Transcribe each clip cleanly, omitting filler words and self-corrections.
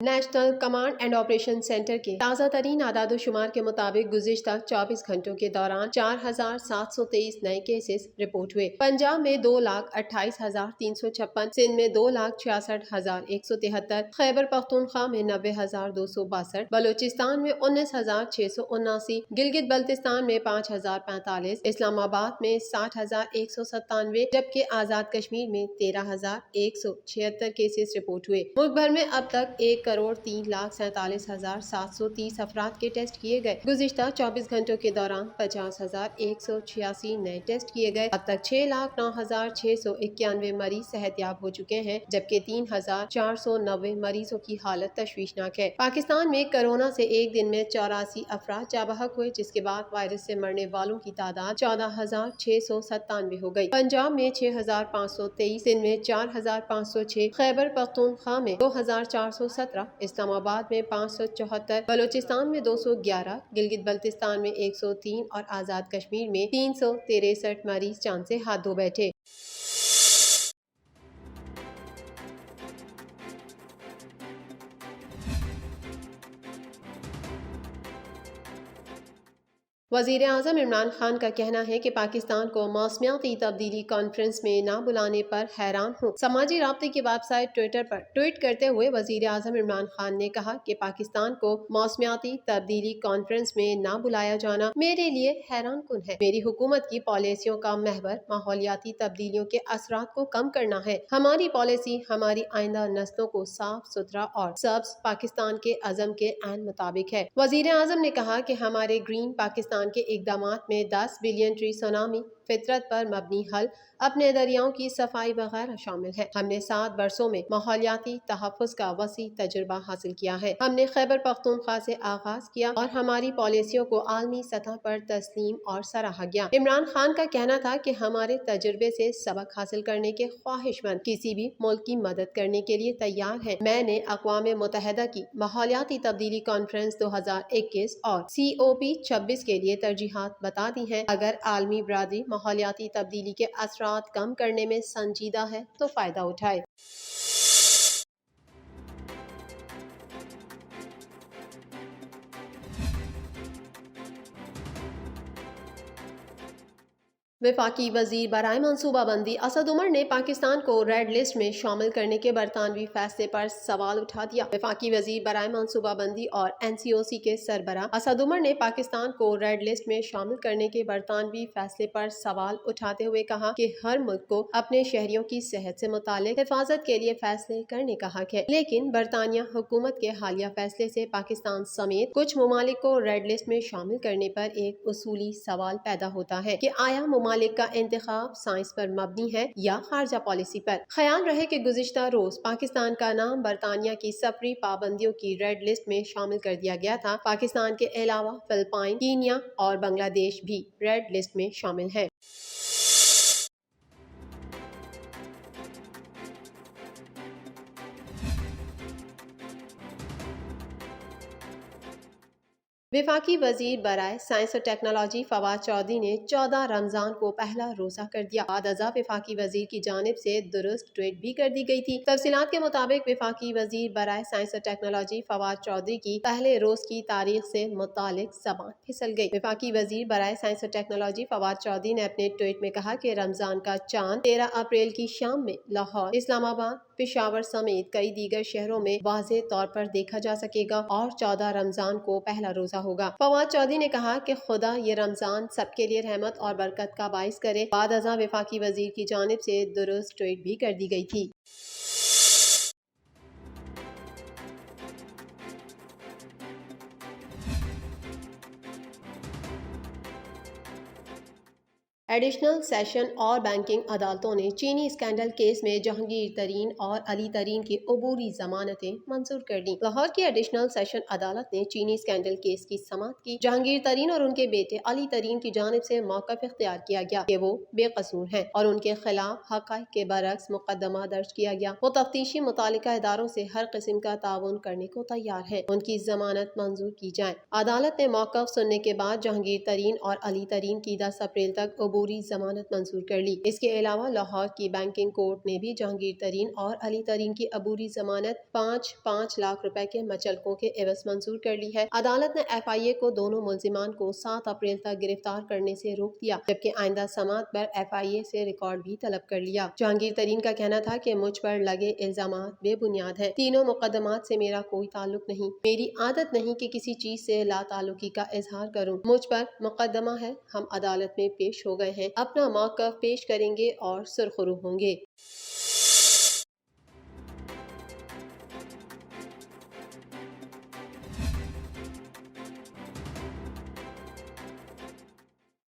National command and operation centre کے تازہ ترین اعداد و شمار کے مطابق گزشتہ 24 گھنٹوں کے دوران 4,723 نئے کیسز رپورٹ ہوئے۔ پنجاب میں 2,28,356، سندھ میں 2,66,173، خیبر پختونخوا میں 90,262، بلوچستان میں 19,679، گلگت بلتستان میں 5,045، اسلام آباد میں 60,197، جبکہ آزاد کشمیر میں 13,176 کیسز رپورٹ ہوئے۔ ملک بھر میں اب تک 1,03,47,730 افراد کے ٹیسٹ کیے گئے۔ گزشتہ 24 گھنٹوں کے دوران 50,186 نئے ٹیسٹ کیے گئے۔ اب تک 6,09,691 مریض صحت یاب ہو چکے ہیں، جبکہ 3,490 مریضوں کی حالت تشویشناک ہے۔ پاکستان میں کورونا سے ایک دن میں 84 افراد جاں بحق ہوئے، جس کے بعد وائرس سے مرنے والوں کی تعداد 14,697 ہو گئی۔ پنجاب میں 6,523، سندھ میں 4,506، خیبر پختونخوا میں 2,417، اسلام آباد میں 574، بلوچستان میں 211، گلگت بلتستان میں 103 اور آزاد کشمیر میں 363 مریض جان سے ہاتھ دھو بیٹھے۔ وزیر اعظم عمران خان کا کہنا ہے کہ پاکستان کو موسمیاتی تبدیلی کانفرنس میں نہ بلانے پر حیران ہوں۔ سماجی رابطے کی ویب سائٹ ٹویٹر پر ٹویٹ کرتے ہوئے وزیر اعظم عمران خان نے کہا کہ پاکستان کو موسمیاتی تبدیلی کانفرنس میں نہ بلایا جانا میرے لیے حیران کن ہے۔ میری حکومت کی پالیسیوں کا محور ماحولیاتی تبدیلیوں کے اثرات کو کم کرنا ہے۔ ہماری پالیسی ہماری آئندہ نسلوں کو صاف ستھرا اور سبز پاکستان کے عزم کے عین مطابق ہے۔ وزیر اعظم نے کہا کہ ہمارے گرین پاکستان کے اقدامات میں 10 بلین ٹری سونامی، فطرت پر مبنی حل، اپنے دریاؤں کی صفائی وغیرہ شامل ہے۔ ہم نے 7 برسوں میں ماحولیاتی تحفظ کا وسیع تجربہ حاصل کیا ہے۔ ہم نے خیبر پختونخوا سے آغاز کیا اور ہماری پالیسیوں کو عالمی سطح پر تسلیم اور سراہا گیا۔ عمران خان کا کہنا تھا کہ ہمارے تجربے سے سبق حاصل کرنے کے خواہش مند کسی بھی ملک کی مدد کرنے کے لیے تیار ہیں۔ میں نے اقوام متحدہ کی ماحولیاتی تبدیلی کانفرنس 2021 اور COP26 کے لیے ترجیحات بتا دی ہیں۔ اگر عالمی برادری ماحولیاتی تبدیلی کے اثرات کم کرنے میں سنجیدہ ہے تو فائدہ اٹھائے۔ وفاقی وزیر برائے منصوبہ بندی اسد عمر نے پاکستان کو ریڈ لسٹ میں شامل کرنے کے برطانوی فیصلے پر سوال اٹھا دیا۔ وفاقی وزیر برائے منصوبہ بندی اور NCOC کے سربراہ اسد عمر نے پاکستان کو ریڈ لسٹ میں شامل کرنے کے برطانوی فیصلے پر سوال اٹھاتے ہوئے کہا کہ ہر ملک کو اپنے شہریوں کی صحت سے متعلق حفاظت کے لیے فیصلے کرنے کا حق ہے، لیکن برطانیہ حکومت کے حالیہ فیصلے سے پاکستان سمیت کچھ ممالک کو ریڈ لسٹ میں شامل کرنے پر ایک اصولی سوال پیدا ہوتا ہے کہ آیا ممالک کا انتخاب سائنس پر مبنی ہے یا خارجہ پالیسی پر؟ خیال رہے کہ گزشتہ روز پاکستان کا نام برطانیہ کی سفری پابندیوں کی ریڈ لسٹ میں شامل کر دیا گیا تھا۔ پاکستان کے علاوہ فلپائن، کینیا اور بنگلہ دیش بھی ریڈ لسٹ میں شامل ہے۔ وفاقی وزیر برائے سائنس اور ٹیکنالوجی فواد چودھری نے 14 رمضان کو پہلا روزہ کر دیا۔ بعد ازاں وفاقی وزیر کی جانب سے درست ٹویٹ بھی کر دی گئی تھی۔ تفصیلات کے مطابق وفاقی وزیر برائے سائنس اور ٹیکنالوجی فواد چودھری کی پہلے روز کی تاریخ سے متعلق زبان پھسل گئی۔ وفاقی وزیر برائے سائنس اور ٹیکنالوجی فواد چودھری نے اپنے ٹویٹ میں کہا کہ رمضان کا چاند 13 اپریل کی شام میں لاہور، اسلام آباد، پشاور سمیت کئی دیگر شہروں میں واضح طور پر دیکھا جا سکے گا اور 14 رمضان کو پہلا روزہ ہوگا۔ فواد چودھری نے کہا کہ خدا یہ رمضان سب کے لیے رحمت اور برکت کا باعث کرے۔ بعد ازاں وفاقی وزیر کی جانب سے درست ٹویٹ بھی کر دی گئی تھی۔ ایڈیشنل سیشن اور بینکنگ عدالتوں نے چینی اسکینڈل کیس میں جہانگیر ترین اور علی ترین کی عبوری ضمانتیں منظور کر دیں۔ لاہور کی ایڈیشنل سیشن عدالت نے چینی اسکینڈل کیس کی سماعت کی۔ جہانگیر ترین اور ان کے بیٹے علی ترین کی جانب سے موقف اختیار کیا گیا کہ وہ بے قصور ہیں اور ان کے خلاف حقائق کے برعکس مقدمہ درج کیا گیا۔ وہ تفتیشی متعلقہ اداروں سے ہر قسم کا تعاون کرنے کو تیار ہیں، ان کی ضمانت منظور کی جائے۔ عدالت نے موقف سننے کے بعد جہانگیر ترین اور علی ترین کی 10 اپریل تک عبوری عبوری ضمانت منظور کر لی۔ اس کے علاوہ لاہور کی بینکنگ کورٹ نے بھی جہانگیر ترین اور علی ترین کی عبوری ضمانت 5 لاکھ روپے کے مچلقوں کے عوض منظور کر لی ہے۔ عدالت نے FIA کو دونوں ملزمان کو 7 اپریل تک گرفتار کرنے سے روک دیا، جبکہ آئندہ سماعت پر FIA سے ریکارڈ بھی طلب کر لیا۔ جہانگیر ترین کا کہنا تھا کہ مجھ پر لگے الزامات بے بنیاد ہیں، تینوں مقدمات سے میرا کوئی تعلق نہیں، میری عادت نہیں کہ کسی چیز سے لا تعلقی کا اظہار کروں، مجھ پر مقدمہ ہے، ہم عدالت میں پیش ہو گئے ہیں، اپنا موقف پیش کریں گے اور سرخرو ہوں گے۔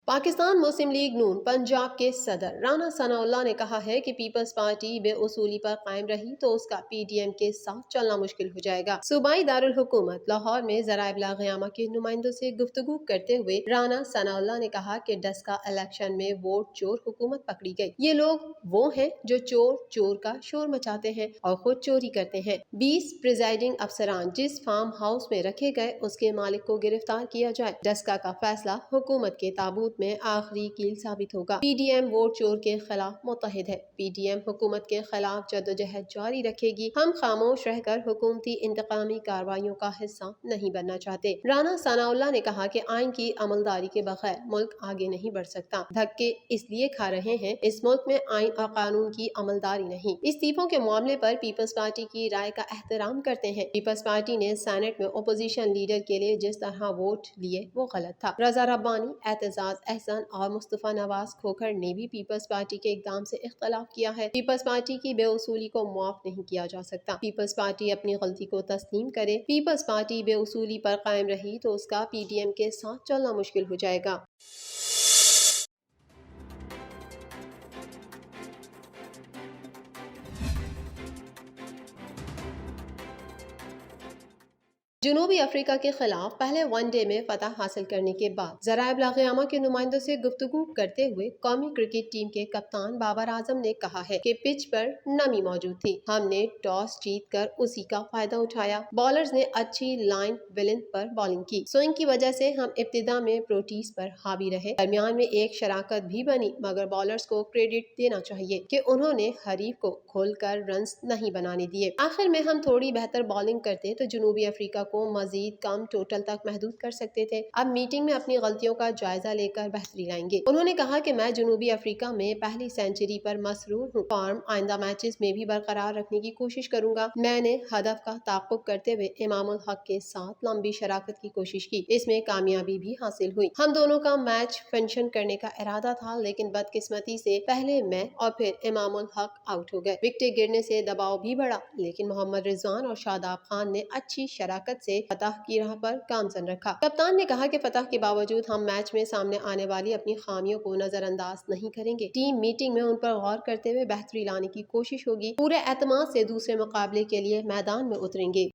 پاکستان مسلم لیگ نون پنجاب کے صدر رانا ثناء اللہ نے کہا ہے کہ پیپلز پارٹی بے اصولی پر قائم رہی تو اس کا PDM کے ساتھ چلنا مشکل ہو جائے گا۔ صوبائی دارالحکومت لاہور میں ذرائع ابلاغ عامہ کے نمائندوں سے گفتگو کرتے ہوئے رانا ثناء اللہ نے کہا کہ ڈسکا الیکشن میں ووٹ چور حکومت پکڑی گئی۔ یہ لوگ وہ ہیں جو چور کا شور مچاتے ہیں اور خود چوری کرتے ہیں۔ 20 پریزائڈنگ افسران جس فارم ہاؤس میں رکھے گئے اس کے مالک کو گرفتار کیا جائے۔ ڈسکا کا فیصلہ حکومت کے تابوت میں آخری کیل ثابت ہوگا۔ PDM ووٹ چور کے خلاف متحد ہے۔ PDM حکومت کے خلاف جدوجہد جاری رکھے گی۔ ہم خاموش رہ کر حکومتی انتقامی کارروائیوں کا حصہ نہیں بننا چاہتے۔ رانا ثناء اللہ نے کہا کہ آئین کی عملداری کے بغیر ملک آگے نہیں بڑھ سکتا۔ دھکے اس لیے کھا رہے ہیں، اس ملک میں آئین اور قانون کی عملداری نہیں۔ استعفوں کے معاملے پر پیپلز پارٹی کی رائے کا احترام کرتے ہیں۔ پیپلز پارٹی نے سینٹ میں اپوزیشن لیڈر کے لیے جس طرح ووٹ لیے وہ غلط تھا۔ رضا ربانی، اعتزاز احسن اور مصطفیٰ نواز کھوکھر نے بھی پیپلز پارٹی کے اقدام سے اختلاف کیا ہے۔ پیپلز پارٹی کی بے اصولی کو معاف نہیں کیا جا سکتا۔ پیپلز پارٹی اپنی غلطی کو تسلیم کرے۔ پیپلز پارٹی بے اصولی پر قائم رہی تو اس کا PDM کے ساتھ چلنا مشکل ہو جائے گا۔ جنوبی افریقہ کے خلاف پہلے ون ڈے میں فتح حاصل کرنے کے بعد ذرائع ابلاغ عامہ کے نمائندوں سے گفتگو کرتے ہوئے قومی کرکٹ ٹیم کے کپتان بابر اعظم نے کہا ہے کہ پچ پر نمی موجود تھی، ہم نے ٹاس جیت کر اسی کا فائدہ اٹھایا، بالرز نے اچھی لائن ولن پر بالنگ کی، سوئنگ کی وجہ سے ہم ابتدا میں پروٹیز پر حاوی رہے، درمیان میں ایک شراکت بھی بنی، مگر بالرز کو کریڈٹ دینا چاہیے کہ انہوں نے حریف کو کھول کر رنز نہیں بنانے دیے۔ آخر میں ہم تھوڑی بہتر بالنگ کرتے تو جنوبی افریقہ کو مزید کم ٹوٹل تک محدود کر سکتے تھے۔ اب میٹنگ میں اپنی غلطیوں کا جائزہ لے کر بہتری لائیں گے۔ انہوں نے کہا کہ میں جنوبی افریقہ میں پہلی سینچری پر مسرور ہوں، فارم آئندہ میچز میں بھی برقرار رکھنے کی کوشش کروں گا۔ میں نے ہدف کا تعاقب کرتے ہوئے امام الحق کے ساتھ لمبی شراکت کی کوشش کی، اس میں کامیابی بھی حاصل ہوئی۔ ہم دونوں کا میچ فنشن کرنے کا ارادہ تھا، لیکن بدقسمتی سے پہلے میں اور پھر امام الحق آؤٹ ہو گئے۔ وکٹیں گرنے سے دباؤ بھی بڑھا، لیکن محمد رضوان اور شاداب خان نے اچھی شراکت سے فتح کی راہ پر گامزن رکھا۔ کپتان نے کہا کہ فتح کے باوجود ہم میچ میں سامنے آنے والی اپنی خامیوں کو نظر انداز نہیں کریں گے۔ ٹیم میٹنگ میں ان پر غور کرتے ہوئے بہتری لانے کی کوشش ہوگی، پورے اعتماد سے دوسرے مقابلے کے لیے میدان میں اتریں گے۔